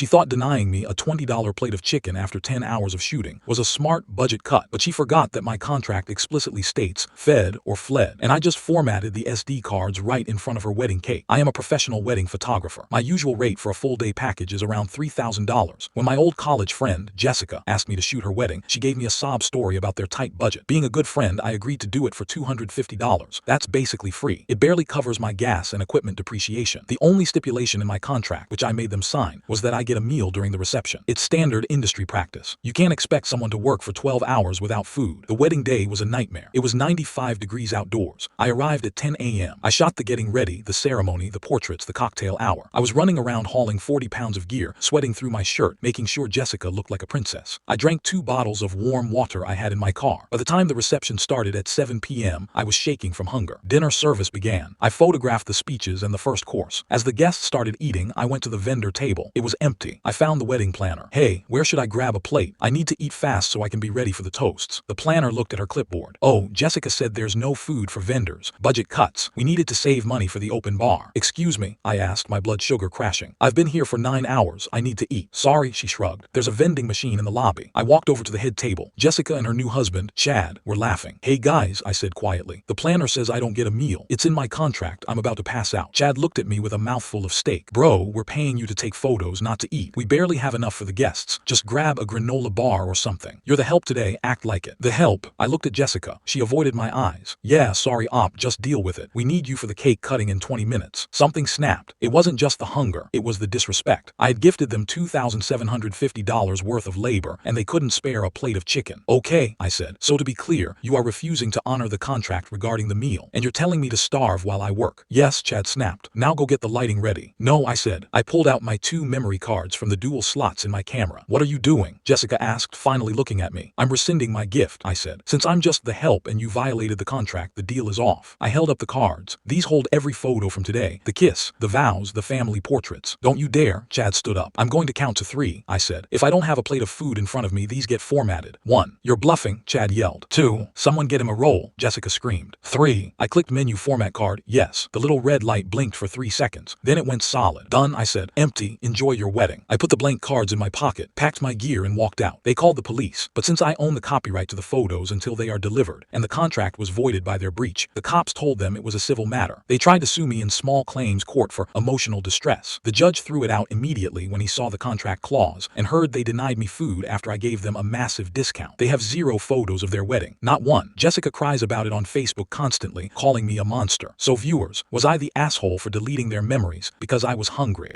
She thought denying me a $20 plate of chicken after 10 hours of shooting was a smart budget cut, but she forgot that my contract explicitly states fed or fled, and I just formatted the SD cards right in front of her wedding cake. I am a professional wedding photographer. My usual rate for a full-day package is around $3,000. When my old college friend, Jessica, asked me to shoot her wedding, she gave me a sob story about their tight budget. Being a good friend, I agreed to do it for $250. That's basically free. It barely covers my gas and equipment depreciation. The only stipulation in my contract, which I made them sign, was that I get a meal during the reception. It's standard industry practice. You can't expect someone to work for 12 hours without food. The wedding day was a nightmare. It was 95 degrees outdoors. I arrived at 10 a.m. I shot the getting ready, the ceremony, the portraits, the cocktail hour. I was running around hauling 40 pounds of gear, sweating through my shirt, making sure Jessica looked like a princess. I drank 2 bottles of warm water I had in my car. By the time the reception started at 7 p.m., I was shaking from hunger. Dinner service began. I photographed the speeches and the first course. As the guests started eating, I went to the vendor table. It was empty. I found the wedding planner. Hey, where should I grab a plate? I need to eat fast so I can be ready for the toasts. The planner looked at her clipboard. Oh, Jessica said there's no food for vendors. Budget cuts. We needed to save money for the open bar. Excuse me, I asked, my blood sugar crashing. I've been here for 9 hours. I need to eat. Sorry, she shrugged. There's a vending machine in the lobby. I walked over to the head table. Jessica and her new husband, Chad, were laughing. Hey guys, I said quietly. The planner says I don't get a meal. It's in my contract. I'm about to pass out. Chad looked at me with a mouthful of steak. Bro, we're paying you to take photos, not to eat. We barely have enough for the guests. Just grab a granola bar or something. You're the help today. Act like it. The help? I looked at Jessica. She avoided my eyes. Yeah, sorry op, just deal with it. We need you for the cake cutting in 20 minutes. Something snapped. It wasn't just the hunger. It was the disrespect. I had gifted them $2,750 worth of labor, and they couldn't spare a plate of chicken. Okay, I said. So to be clear, you are refusing to honor the contract regarding the meal, and you're telling me to starve while I work. Yes, Chad snapped. Now go get the lighting ready. No, I said. I pulled out my 2 memory cards from the dual slots in my camera. What are you doing? Jessica asked, finally looking at me. I'm rescinding my gift, I said. Since I'm just the help and you violated the contract, the deal is off. I held up the cards. These hold every photo from today. The kiss, the vows, the family portraits. Don't you dare. Chad stood up. I'm going to count to 3, I said. If I don't have a plate of food in front of me, these get formatted. 1. You're bluffing, Chad yelled. 2. Someone get him a roll, Jessica screamed. 3. I clicked menu format card. Yes. The little red light blinked for 3 seconds. Then it went solid. Done, I said. Empty. Enjoy your wedding. I put the blank cards in my pocket, packed my gear and walked out. They called the police, but since I own the copyright to the photos until they are delivered, and the contract was voided by their breach, the cops told them it was a civil matter. They tried to sue me in small claims court for emotional distress. The judge threw it out immediately when he saw the contract clause and heard they denied me food after I gave them a massive discount. They have 0 photos of their wedding. Not one. Jessica cries about it on Facebook constantly, calling me a monster. So viewers, was I the asshole for deleting their memories because I was hungry?